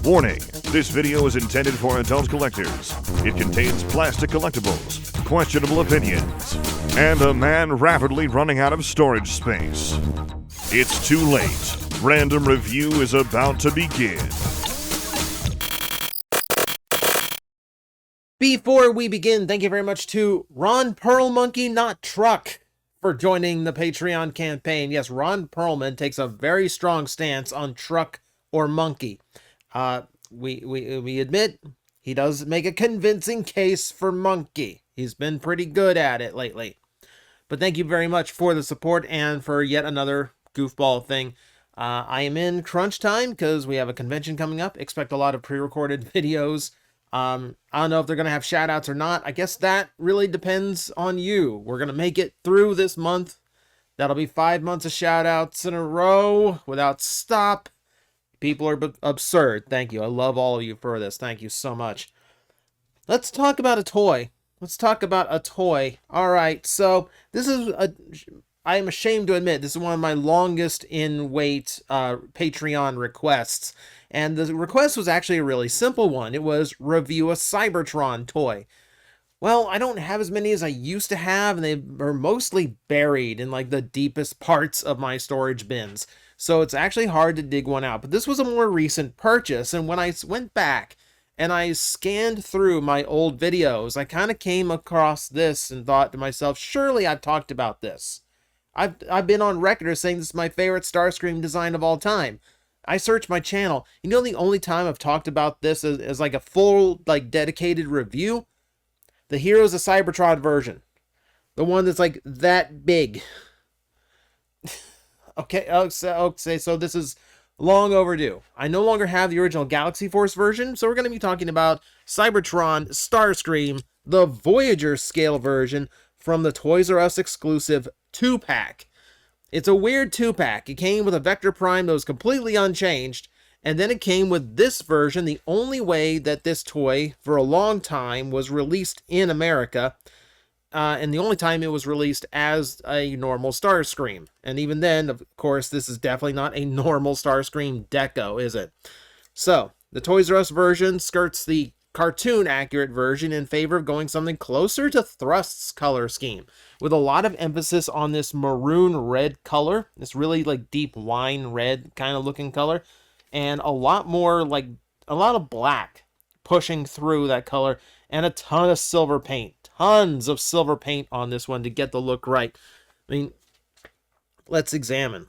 Warning, this video is intended for adult collectors. It contains plastic collectibles, questionable opinions, and a man rapidly running out of storage space. It's too late. Random review is about to begin. Before we begin, thank you very much to Ron Perlmonkey, not Truck, for joining the Patreon campaign. Yes, Ron Perlman takes a very strong stance on truck or monkey. We admit he does make a convincing case for monkey. He's been pretty good at it lately. But thank you very much for the support and for yet another goofball thing. I am in crunch time because we have a convention coming up. Expect a lot of pre-recorded videos. I don't know if they're going to have shout-outs or not. I guess that really depends on you. We're going to make it through this month. That'll be 5 months of shout-outs in a row without stop. People are absurd. Thank you. I love all of you for this. Thank you so much. Let's talk about a toy. All right, so this is I am ashamed to admit, this is one of my longest in wait Patreon requests. And the request was actually a really simple one. It was review a Cybertron toy. Well, I don't have as many as I used to have, and they are mostly buried in like the deepest parts of my storage bins. So it's actually hard to dig one out. But this was a more recent purchase, and when I went back and I scanned through my old videos, I kind of came across this and thought to myself, surely I've talked about this. I've been on record as saying this is my favorite Starscream design of all time. I searched my channel. You know the only time I've talked about this as like a full, like, dedicated review? The Heroes of Cybertron version. The one that's like that big. Okay, so this is long overdue. I no longer have the original Galaxy Force version, so we're going to be talking about Cybertron Starscream, the Voyager scale version from the Toys R Us exclusive 2-pack. It's a weird 2-pack. It came with a Vector Prime that was completely unchanged, and then it came with this version, the only way that this toy, for a long time, was released in America, and the only time it was released as a normal Starscream. And even then, of course, this is definitely not a normal Starscream deco, is it? So, the Toys R Us version skirts the cartoon-accurate version in favor of going something closer to Thrust's color scheme, with a lot of emphasis on this maroon red color, this really like deep wine red kind of looking color, and a lot more like a lot of black pushing through that color, and a ton of silver paint, tons of silver paint on this one to get the look right. I mean, let's examine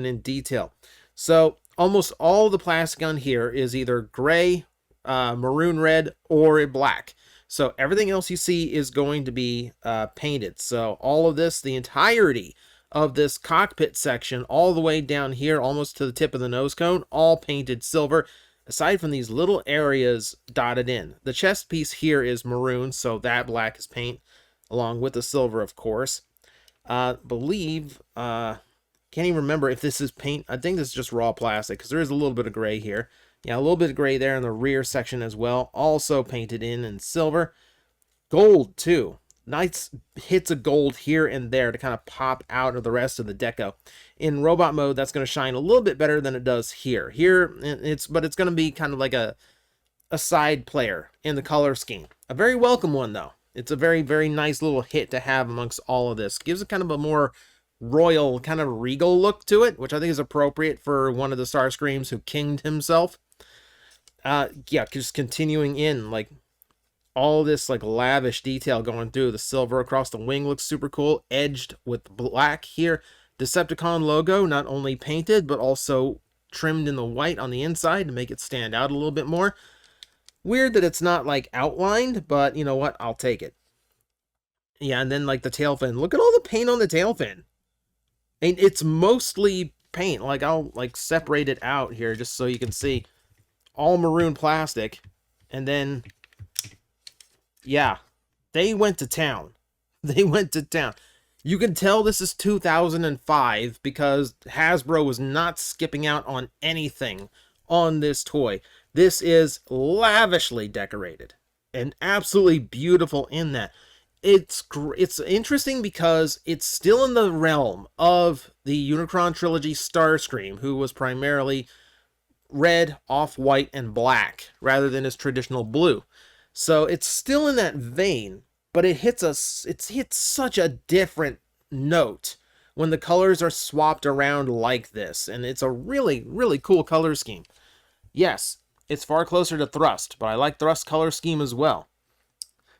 in detail. So almost all the plastic on here is either gray, maroon red, or black. So everything else you see is going to be painted. So all of this, the entirety of this cockpit section, all the way down here, almost to the tip of the nose cone, all painted silver, aside from these little areas dotted in. The chest piece here is maroon, so that black is paint, along with the silver, of course. Can't even remember if this is paint. I think this is just raw plastic, because there is a little bit of gray here. Yeah, a little bit of gray there in the rear section as well. Also painted in silver. Gold, too. Nice hits of gold here and there to kind of pop out of the rest of the deco. In robot mode, that's going to shine a little bit better than it does here. But it's going to be kind of like a side player in the color scheme. A very welcome one, though. It's a very, very nice little hit to have amongst all of this. Gives it kind of a more royal, kind of regal look to it, which I think is appropriate for one of the Starscreams who kinged himself. Yeah, just continuing in, like, all this, like, lavish detail going through. The silver across the wing looks super cool, edged with black here. Decepticon logo, not only painted, but also trimmed in the white on the inside to make it stand out a little bit more. Weird that it's not, like, outlined, but you know what? I'll take it. Yeah, and then, like, the tail fin. Look at all the paint on the tail fin. And it's mostly paint. Like, I'll, like, separate it out here just so you can see. All maroon plastic, and then, yeah, they went to town. You can tell this is 2005 because Hasbro was not skipping out on anything on this toy. This is lavishly decorated and absolutely beautiful in that. It's interesting because it's still in the realm of the Unicron trilogy Starscream, who was primarily red, off-white, and black rather than his traditional blue. So it's still in that vein, but it hits such a different note when the colors are swapped around like this, and it's a really, really cool color scheme. Yes, it's far closer to Thrust, but I like Thrust color scheme as well.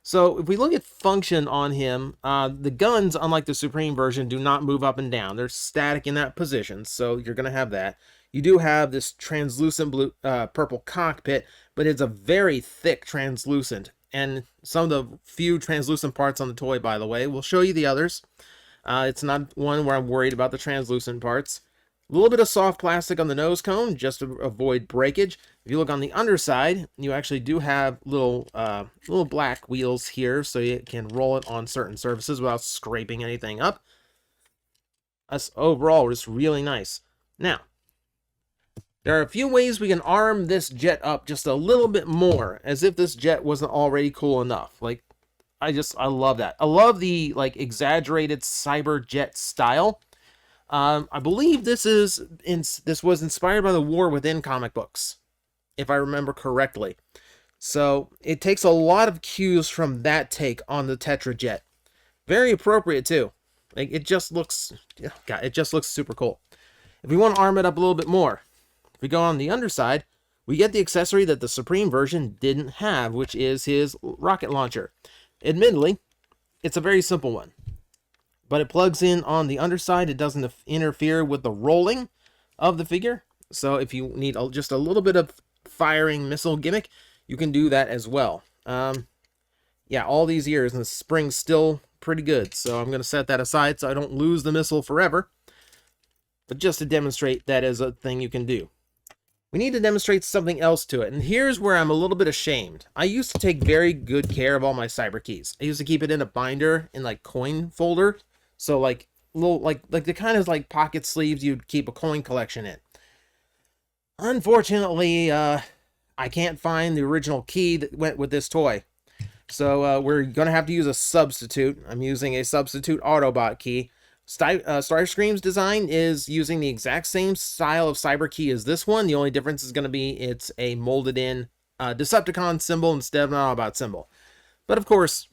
So if we look at function on him, the guns, unlike the Supreme version, do not move up and down. They're static in that position, so you're going to have that. You do have this translucent blue, purple cockpit, but it's a very thick translucent. And some of the few translucent parts on the toy, by the way, we'll show you the others. It's not one where I'm worried about the translucent parts. A little bit of soft plastic on the nose cone just to avoid breakage. If you look on the underside, you actually do have little black wheels here, so you can roll it on certain surfaces without scraping anything up. That's overall just really nice. Now, there are a few ways we can arm this jet up just a little bit more, as if this jet wasn't already cool enough. Like, I love that. I love the like exaggerated cyber jet style. I believe this was inspired by the War Within comic books, if I remember correctly. So it takes a lot of cues from that take on the Tetra Jet. Very appropriate too. Like it just looks super cool. If we want to arm it up a little bit more, if we go on the underside, we get the accessory that the Supreme version didn't have, which is his rocket launcher. Admittedly, it's a very simple one, but it plugs in on the underside. It doesn't interfere with the rolling of the figure. So if you need just a little bit of firing missile gimmick, you can do that as well. Yeah, all these years, and the spring's still pretty good. So I'm going to set that aside so I don't lose the missile forever. But just to demonstrate that is a thing you can do. We need to demonstrate something else to it, and here's where I'm a little bit ashamed. I used to take very good care of all my cyber keys. I used to keep it in a binder in like coin folder, so like little like the kind of like pocket sleeves you'd keep a coin collection in. Unfortunately, I can't find the original key that went with this toy, so we're gonna have to use a substitute. I'm using a substitute Autobot key. Starscream's design is using the exact same style of cyber key as this one. The only difference is going to be it's a molded in Decepticon symbol instead of an Autobot symbol. But of course,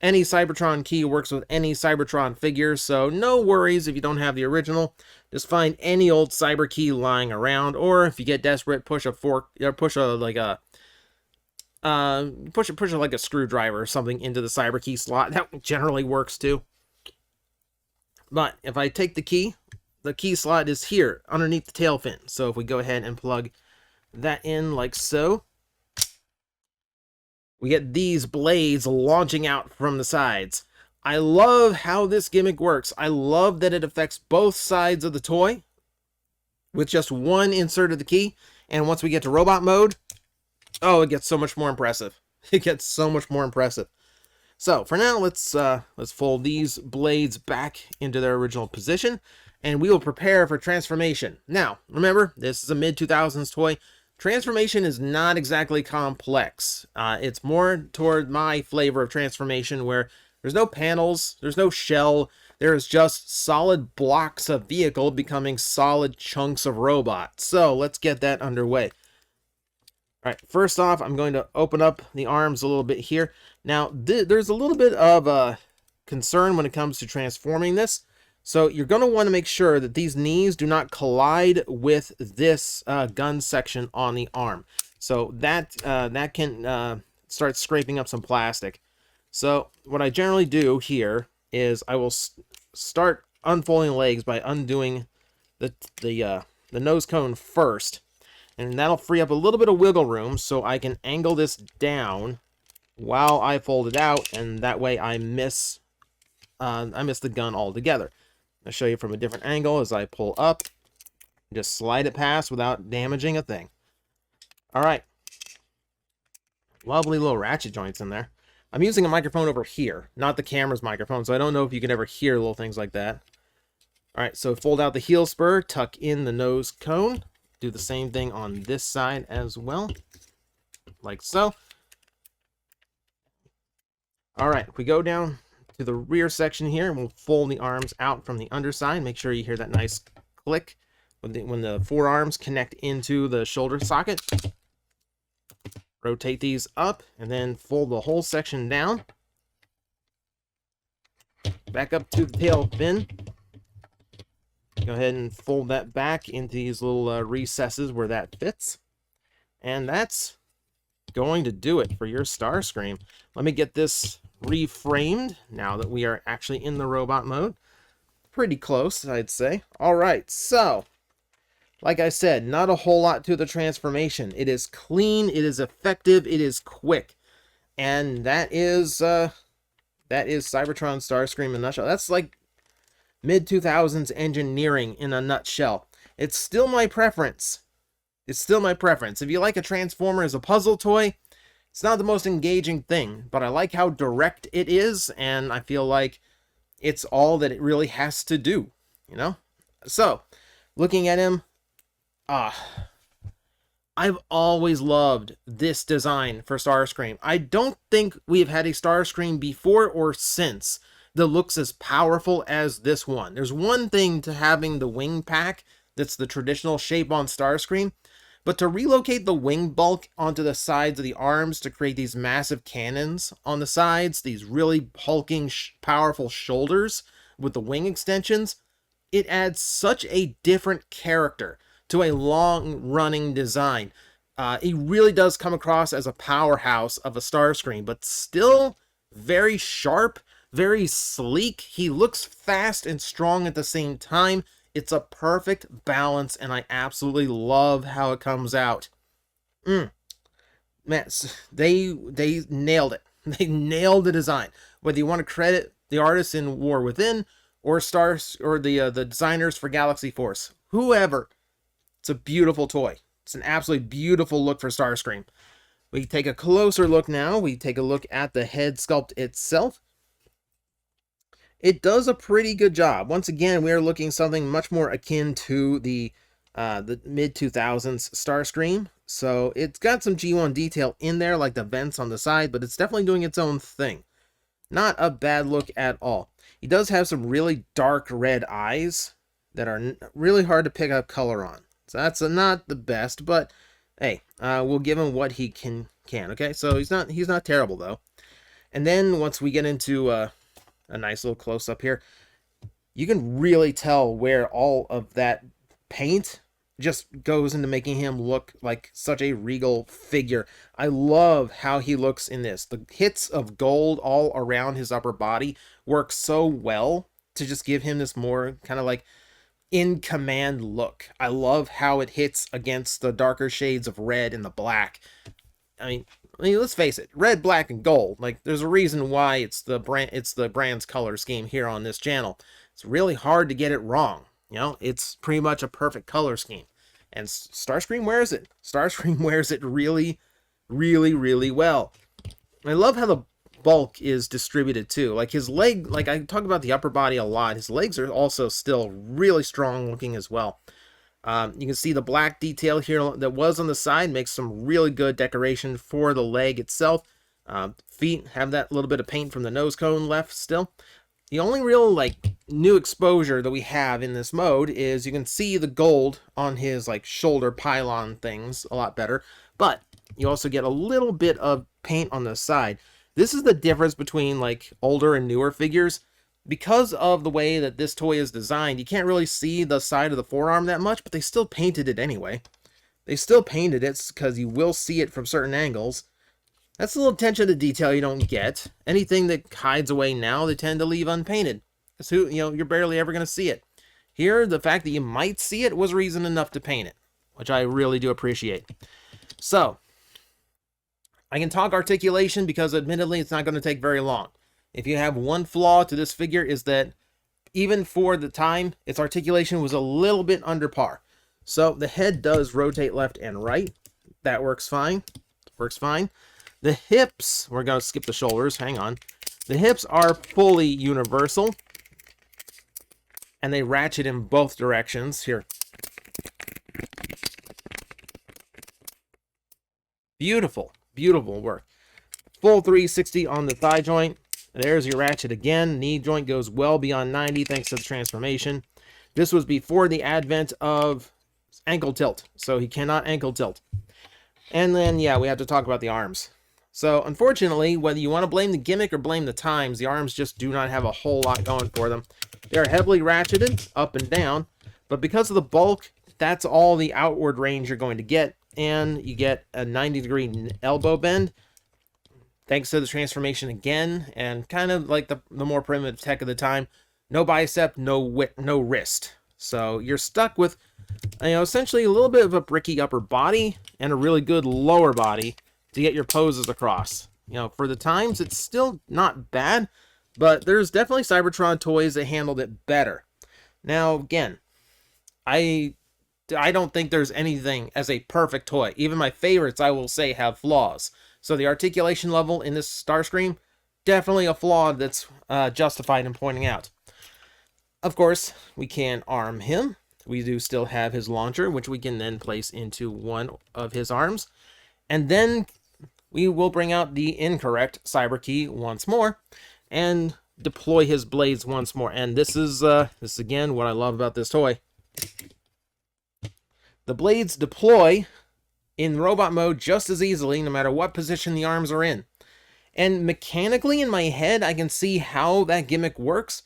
any Cybertron key works with any Cybertron figure, so no worries if you don't have the original. Just find any old cyber key lying around, or if you get desperate, push a screwdriver or something into the cyber key slot. That generally works too. But if I take the key slot is here underneath the tail fin. So if we go ahead and plug that in like so, we get these blades launching out from the sides. I love how this gimmick works. I love that it affects both sides of the toy with just one insert of the key. And once we get to robot mode, oh, it gets so much more impressive. It gets so much more impressive. So for now, let's fold these blades back into their original position, and we will prepare for transformation. Now, remember, this is a mid-2000s toy. Transformation is not exactly complex. It's more toward my flavor of transformation, where there's no panels, there's no shell, there's just solid blocks of vehicle becoming solid chunks of robot. So let's get that underway. All right, first off, I'm going to open up the arms a little bit here. Now, there's a little bit of concern when it comes to transforming this. So you're going to want to make sure that these knees do not collide with this gun section on the arm. So that can start scraping up some plastic. So what I generally do here is I will start unfolding legs by undoing the nose cone first. And that'll free up a little bit of wiggle room so I can angle this down while I fold it out, and that way I miss the gun altogether. I'll show you from a different angle as I pull up. Just slide it past without damaging a thing. All right. Lovely little ratchet joints in there. I'm using a microphone over here, not the camera's microphone, so I don't know if you can ever hear little things like that. All right, so fold out the heel spur, tuck in the nose cone. Do the same thing on this side as well, like so. All right, if we go down to the rear section here, we'll fold the arms out from the underside. Make sure you hear that nice click when the forearms connect into the shoulder socket. Rotate these up and then fold the whole section down. Back up to the tail fin. Go ahead and fold that back into these little recesses where that fits. And that's going to do it for your Starscream. Let me get this reframed now that we are actually in the robot mode. Pretty close, I'd say. All right, so like I said, not a whole lot to the transformation. It is clean, it is effective, it is quick. And that is Cybertron Starscream in a nutshell. That's like mid-2000s engineering in a nutshell. It's still my preference. It's still my preference. If you like a Transformer as a puzzle toy, it's not the most engaging thing, but I like how direct it is, and I feel like it's all that it really has to do, you know? So, looking at him, I've always loved this design for Starscream. I don't think we've had a Starscream before or since that looks as powerful as this one. There's one thing to having the wing pack that's the traditional shape on Starscream, but to relocate the wing bulk onto the sides of the arms to create these massive cannons on the sides, these really hulking, powerful shoulders with the wing extensions, it adds such a different character to a long-running design. It really does come across as a powerhouse of a Starscream, but still very sharp, very sleek. He looks fast and strong at the same time. It's a perfect balance, and I absolutely love how it comes out. Man, they nailed it. They nailed the design. Whether you want to credit the artists in War Within or the designers for Galaxy Force, whoever, it's a beautiful toy. It's an absolutely beautiful look for Starscream. We take a closer look now. We take a look at the head sculpt itself. It does a pretty good job. Once again, we are looking something much more akin to the mid-2000s Starscream. So it's got some G1 detail in there, like the vents on the side, but it's definitely doing its own thing. Not a bad look at all. He does have some really dark red eyes that are really hard to pick up color on. So that's not the best, but hey, we'll give him what he can. Okay, so he's not terrible though. And then once we get into a nice little close up here, you can really tell where all of that paint just goes into making him look like such a regal figure. I love how he looks in this. The hits of gold all around his upper body work so well to just give him this more kind of like in command look. I love how it hits against the darker shades of red and the black. I mean, let's face it, red, black, and gold. Like, there's a reason why it's the brand's color scheme here on this channel. It's really hard to get it wrong. You know, it's pretty much a perfect color scheme. And Starscream wears it. Starscream wears it really, really, really well. I love how the bulk is distributed too. Like his leg, like I talk about the upper body a lot, his legs are also still really strong looking as well. You can see the black detail here that was on the side makes some really good decoration for the leg itself. Feet have that little bit of paint from the nose cone left still. The only real like new exposure that we have in this mode is you can see the gold on his like shoulder pylon things a lot better, but you also get a little bit of paint on the side. This is the difference between like older and newer figures. Because of the way that this toy is designed, you can't really see the side of the forearm that much, but they still painted it anyway. They still painted it because you will see it from certain angles. That's a little attention to detail you don't get. Anything that hides away now, they tend to leave unpainted. Because you're barely ever going to see it. Here, the fact that you might see it was reason enough to paint it, which I really do appreciate. So, I can talk articulation because admittedly it's not going to take very long. If you have one flaw to this figure is that even for the time, its articulation was a little bit under par. So the head does rotate left and right. That works fine. Works fine. The hips, we're going to skip the shoulders. Hang on. The hips are fully universal. And they ratchet in both directions. Here. Beautiful. Beautiful work. Full 360 on the thigh joint. There's your ratchet again. Knee joint goes well beyond 90 thanks to the transformation. This was before the advent of ankle tilt, so he cannot ankle tilt. And then, yeah, we have to talk about the arms. So, unfortunately, whether you want to blame the gimmick or blame the times, the arms just do not have a whole lot going for them. They are heavily ratcheted up and down, but because of the bulk, that's all the outward range you're going to get, and you get a 90-degree elbow bend, thanks to the transformation again, and kind of like the more primitive tech of the time, no bicep, no wrist. So you're stuck with, essentially a little bit of a bricky upper body and a really good lower body to get your poses across. For the times, it's still not bad, but there's definitely Cybertron toys that handled it better. Now, again, I don't think there's anything as a perfect toy. Even my favorites, I will say, have flaws. So the articulation level in this Starscream, definitely a flaw that's justified in pointing out. Of course, we can arm him. We do still have his launcher, which we can then place into one of his arms. And then we will bring out the incorrect cyber key once more and deploy his blades once more. And this is again what I love about this toy. The blades deploy in robot mode just as easily no matter what position the arms are in. And mechanically in my head, I can see how that gimmick works,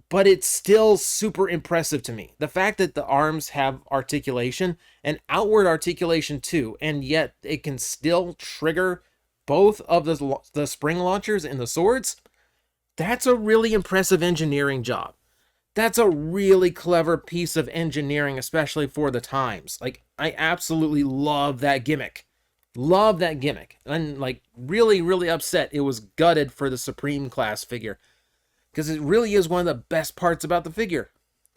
but it's still super impressive to me. The fact that the arms have articulation and outward articulation too, and yet it can still trigger both of the spring launchers and the swords, that's a really impressive engineering job. That's a really clever piece of engineering, especially for the times. Like, I absolutely love that gimmick. Love that gimmick. And, like, really, really upset it was gutted for the Supreme class figure. Because it really is one of the best parts about the figure.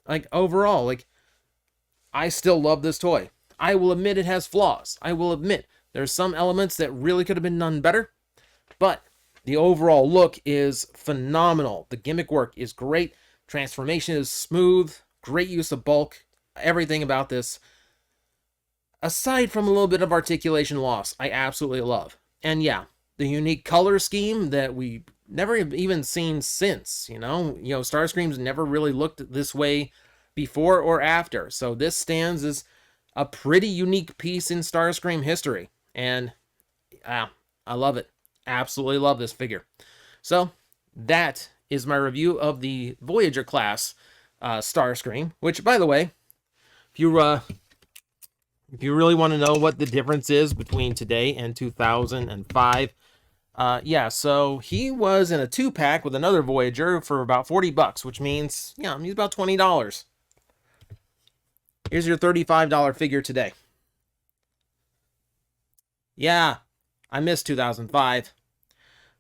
Like, overall, like, I still love this toy. I will admit it has flaws. I will admit there's some elements that really could have been done better. But the overall look is phenomenal. The gimmick work is great. Transformation is smooth. Great use of bulk. Everything about this, aside from a little bit of articulation loss, I absolutely love. And yeah, the unique color scheme that we never even seen since, Starscream's never really looked this way before or after. So this stands as a pretty unique piece in Starscream history. And I love it. Absolutely love this figure. So that is my review of the Voyager class Starscream, which, by the way, if you really want to know what the difference is between today and 2005, so he was in a 2-pack with another Voyager for about $40, which means, he's about $20. Here's your $35 figure today. Yeah, I missed 2005.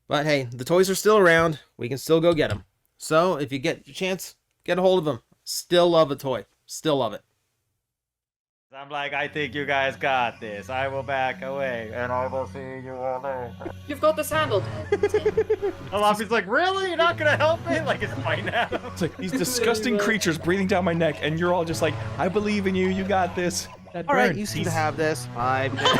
But hey, the toys are still around. We can still go get them. So if you get a chance, get a hold of them. Still love the toy. Still love it. I'm like, I think you guys got this. I will back away, and I will see you all later. You've got this handled. Alafi's like, really? You're not gonna help me? Like, it's fine now. It's like these disgusting creatures breathing down my neck, and you're all just like, I believe in you. You got this. All right, you seem to have this. 5 minutes.